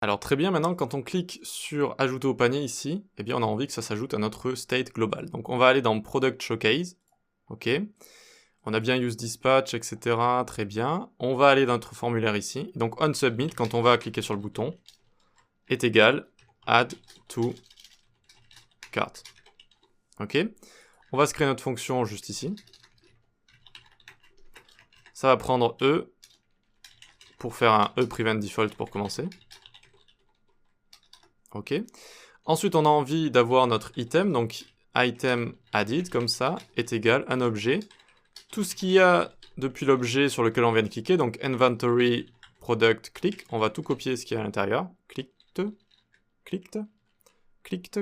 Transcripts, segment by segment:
Alors très bien, maintenant quand on clique sur ajouter au panier ici, eh bien on a envie que ça s'ajoute à notre state global. Donc on va aller dans Product Showcase, ok. On a bien use dispatch, etc. Très bien. On va aller dans notre formulaire ici. Donc on submit, quand on va cliquer sur le bouton, est égal add to cart. Ok. On va se créer notre fonction juste ici. Ça va prendre E pour faire un E prevent default pour commencer. Ok. Ensuite, on a envie d'avoir notre item, donc item added, comme ça, est égal à un objet. Tout ce qu'il y a depuis l'objet sur lequel on vient de cliquer, donc inventory product click, on va tout copier ce qu'il y a à l'intérieur. Clicked,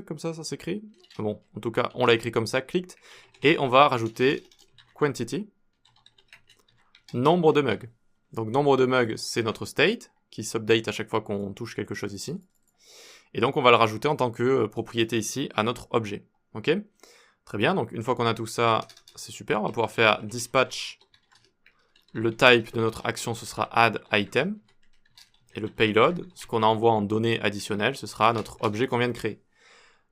comme ça s'écrit. Bon, en tout cas, on l'a écrit comme ça, clicked. Et on va rajouter quantity, nombre de mugs. Donc nombre de mugs, c'est notre state, qui s'update à chaque fois qu'on touche quelque chose ici. Et donc on va le rajouter en tant que propriété ici à notre objet. Ok? Très bien, donc une fois qu'on a tout ça, c'est super, on va pouvoir faire dispatch. Le type de notre action, ce sera add item. Et le payload, ce qu'on envoie en données additionnelles, ce sera notre objet qu'on vient de créer.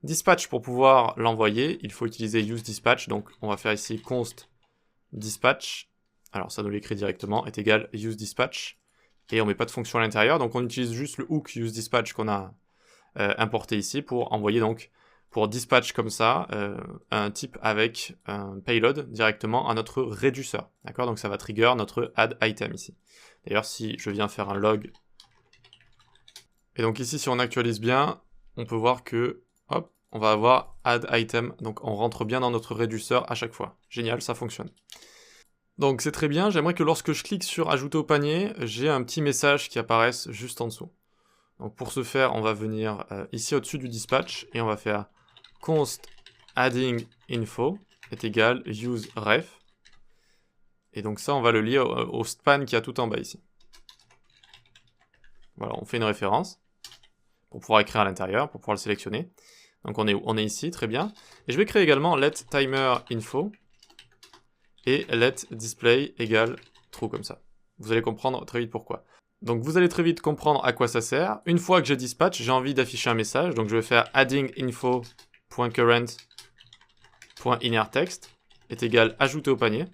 Dispatch, pour pouvoir l'envoyer, il faut utiliser useDispatch. Donc on va faire ici const dispatch. Alors ça nous l'écrit directement, est égal useDispatch. Et on met pas de fonction à l'intérieur, donc on utilise juste le hook useDispatch qu'on a importé ici pour envoyer donc, pour dispatch comme ça, un type avec un payload directement à notre réduceur. D'accord? Donc ça va trigger notre add item ici. D'ailleurs, si je viens faire un log, et donc ici, si on actualise bien, on peut voir que, hop, on va avoir add item, donc on rentre bien dans notre réduceur à chaque fois. Génial, ça fonctionne. Donc c'est très bien, j'aimerais que lorsque je clique sur ajouter au panier, j'ai un petit message qui apparaisse juste en dessous. Donc pour ce faire, on va venir ici au-dessus du dispatch et on va faire const adding info est égal use ref. Et donc ça, on va le lier au span qui a tout en bas ici. Voilà, on fait une référence pour pouvoir écrire à l'intérieur, pour pouvoir le sélectionner. Donc on est ici, très bien. Et je vais créer également let timer info et let display égale true comme ça. Vous allez comprendre très vite pourquoi. Donc vous allez très vite comprendre à quoi ça sert. Une fois que j'ai dispatch, j'ai envie d'afficher un message. Donc je vais faire adding info.current.innerText est égal ajouter au panier.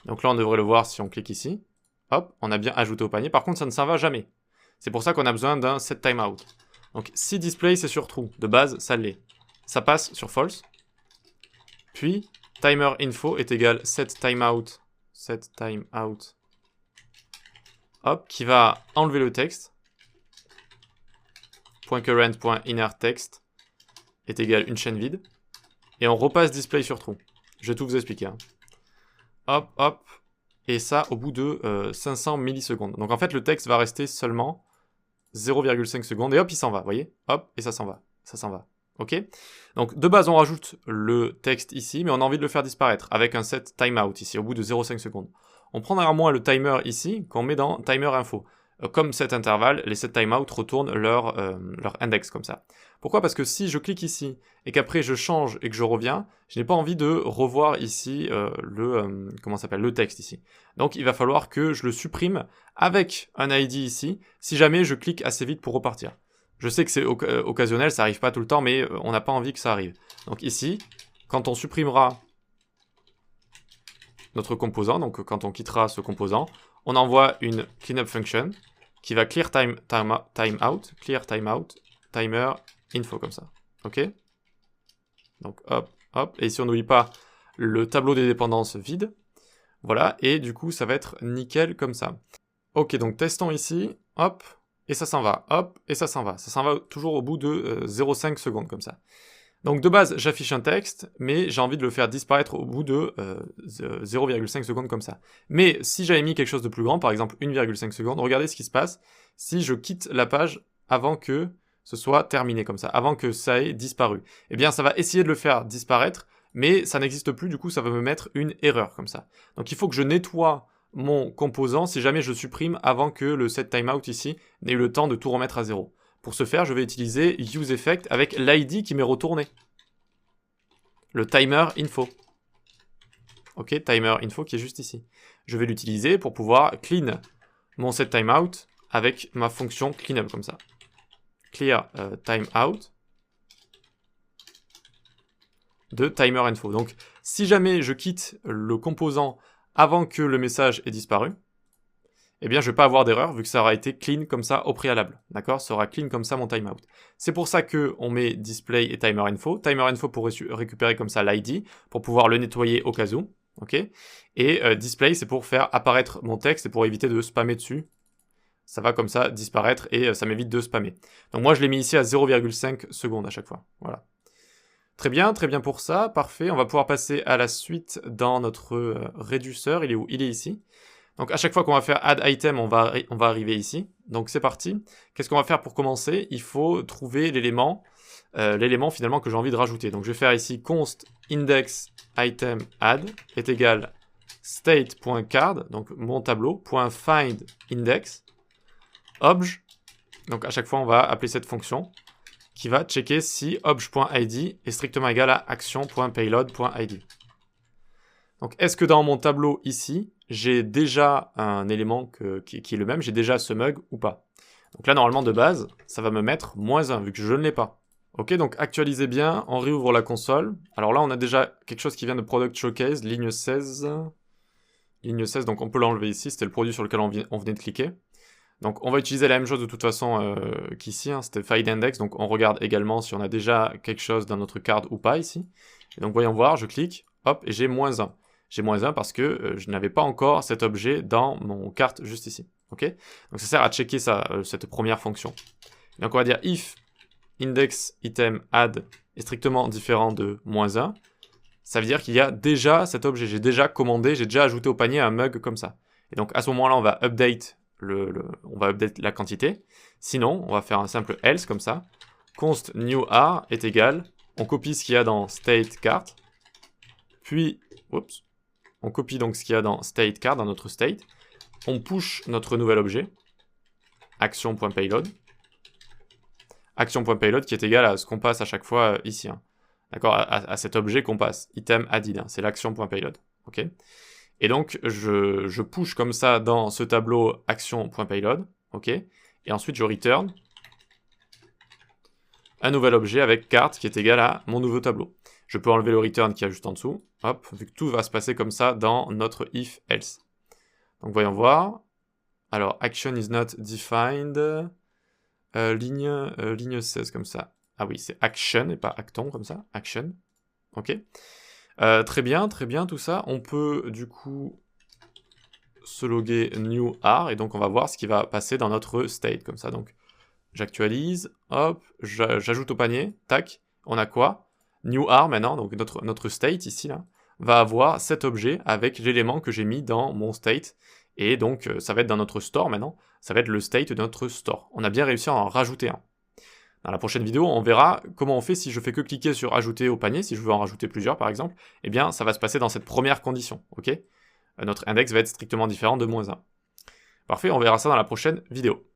Donc là on devrait le voir si on clique ici. Hop, on a bien ajouté au panier. Par contre ça ne s'en va jamais. C'est pour ça qu'on a besoin d'un setTimeout. Donc si display c'est sur true, de base ça l'est. Ça passe sur false. Puis timer info est égal setTimeout. Hop, qui va enlever le texte. .current.innerText est égal une chaîne vide. Et on repasse display sur true. Je vais tout vous expliquer. Hein. Hop, hop. Et ça au bout de 500 millisecondes. Donc en fait le texte va rester seulement 0,5 secondes. Et hop, il s'en va, vous voyez? Hop, et ça s'en va. Ça s'en va. Ok? Donc de base on rajoute le texte ici, mais on a envie de le faire disparaître avec un set timeout ici, au bout de 0,5 secondes. On prend néanmoins le timer ici, qu'on met dans timer info. Comme cet intervalle, les set timeout retournent leur index comme ça. Pourquoi? Parce que si je clique ici, et qu'après je change et que je reviens, je n'ai pas envie de revoir ici le texte ici. Donc il va falloir que je le supprime avec un ID ici, si jamais je clique assez vite pour repartir. Je sais que c'est occasionnel, ça arrive pas tout le temps, mais on n'a pas envie que ça arrive. Donc ici, quand on supprimera notre composant, donc quand on quittera ce composant, on envoie une cleanup function qui va clear timeout, timer info comme ça. Ok? Donc hop, hop, et ici on n'oublie pas le tableau des dépendances vide. Voilà, et du coup ça va être nickel comme ça. Ok, donc testons ici, hop, et ça s'en va, hop, et ça s'en va. Ça s'en va toujours au bout de 0,5 secondes comme ça. Donc de base, j'affiche un texte, mais j'ai envie de le faire disparaître au bout de 0,5 secondes comme ça. Mais si j'avais mis quelque chose de plus grand, par exemple 1,5 secondes, regardez ce qui se passe si je quitte la page avant que ce soit terminé comme ça, avant que ça ait disparu. Eh bien, ça va essayer de le faire disparaître, mais ça n'existe plus, du coup, ça va me mettre une erreur comme ça. Donc il faut que je nettoie mon composant si jamais je supprime avant que le setTimeout ici n'ait eu le temps de tout remettre à zéro. Pour ce faire, je vais utiliser useEffect avec l'ID qui m'est retourné. Le timer info. Ok, timer info qui est juste ici. Je vais l'utiliser pour pouvoir clean mon setTimeout avec ma fonction cleanup comme ça. Clear timeout de timer info. Donc, si jamais je quitte le composant avant que le message ait disparu, eh bien, je ne vais pas avoir d'erreur vu que ça aura été clean comme ça au préalable. D'accord? Ça aura clean comme ça mon timeout. C'est pour ça qu'on met display et timer info. Timer info pour récupérer comme ça l'ID, pour pouvoir le nettoyer au cas où. Ok? Et display, c'est pour faire apparaître mon texte et pour éviter de spammer dessus. Ça va comme ça disparaître et ça m'évite de spammer. Donc moi, je l'ai mis ici à 0,5 secondes à chaque fois. Voilà. Très bien pour ça. Parfait. On va pouvoir passer à la suite dans notre réduceur. Il est où? Il est ici. Donc à chaque fois qu'on va faire add item, on va arriver ici. Donc c'est parti. Qu'est-ce qu'on va faire pour commencer? Il faut trouver l'élément finalement que j'ai envie de rajouter. Donc je vais faire ici const index item add est égal state.card, donc mon tableau, .find index, obj. Donc à chaque fois on va appeler cette fonction qui va checker si obj.id est strictement égal à action.payload.id. Donc est-ce que dans mon tableau ici, j'ai déjà un élément qui est le même, j'ai déjà ce mug ou pas? Donc là, normalement, de base, ça va me mettre -1, vu que je ne l'ai pas. Ok, donc actualisez bien, on réouvre la console. Alors là, on a déjà quelque chose qui vient de Product Showcase, ligne 16. Ligne 16, donc on peut l'enlever ici, c'était le produit sur lequel on venait de cliquer. Donc on va utiliser la même chose de toute façon qu'ici, hein, c'était Find Index, donc on regarde également si on a déjà quelque chose dans notre card ou pas ici. Et donc voyons voir, je clique, hop, et j'ai -1. J'ai -1 parce que je n'avais pas encore cet objet dans mon carte juste ici. Ok? Donc ça sert à checker cette première fonction. Donc on va dire if index item add est strictement différent de -1. Ça veut dire qu'il y a déjà cet objet. J'ai déjà commandé, j'ai déjà ajouté au panier un mug comme ça. Et donc à ce moment-là, on va update la quantité. Sinon, on va faire un simple else comme ça. Const new r est égal. On copie ce qu'il y a dans state cart. Puis, oups. On copie donc ce qu'il y a dans state card, dans notre state. On push notre nouvel objet, action.payload. Action.payload qui est égal à ce qu'on passe à chaque fois ici. Hein. D'accord, à cet objet qu'on passe, item added, hein, c'est l'action.payload. Ok. Et donc, je push comme ça dans ce tableau action.payload. Ok. Et ensuite, je return un nouvel objet avec cart qui est égal à mon nouveau tableau. Je peux enlever le return qui est juste en dessous, hop, vu que tout va se passer comme ça dans notre if else. Donc voyons voir. Alors, action is not defined. Ligne 16 comme ça. Ah oui, c'est action et pas acton comme ça. Action. Ok. Très bien tout ça. On peut du coup se loguer new r et donc on va voir ce qui va passer dans notre state comme ça. Donc j'actualise, hop, j'ajoute au panier, tac. On a quoi? New R maintenant, donc notre state ici là, va avoir cet objet avec l'élément que j'ai mis dans mon state. Et donc ça va être dans notre store maintenant, ça va être le state de notre store. On a bien réussi à en rajouter un. Dans la prochaine vidéo, on verra comment on fait si je fais que cliquer sur ajouter au panier, si je veux en rajouter plusieurs par exemple, eh bien ça va se passer dans cette première condition, ok? Notre index va être strictement différent de -1. Parfait, on verra ça dans la prochaine vidéo.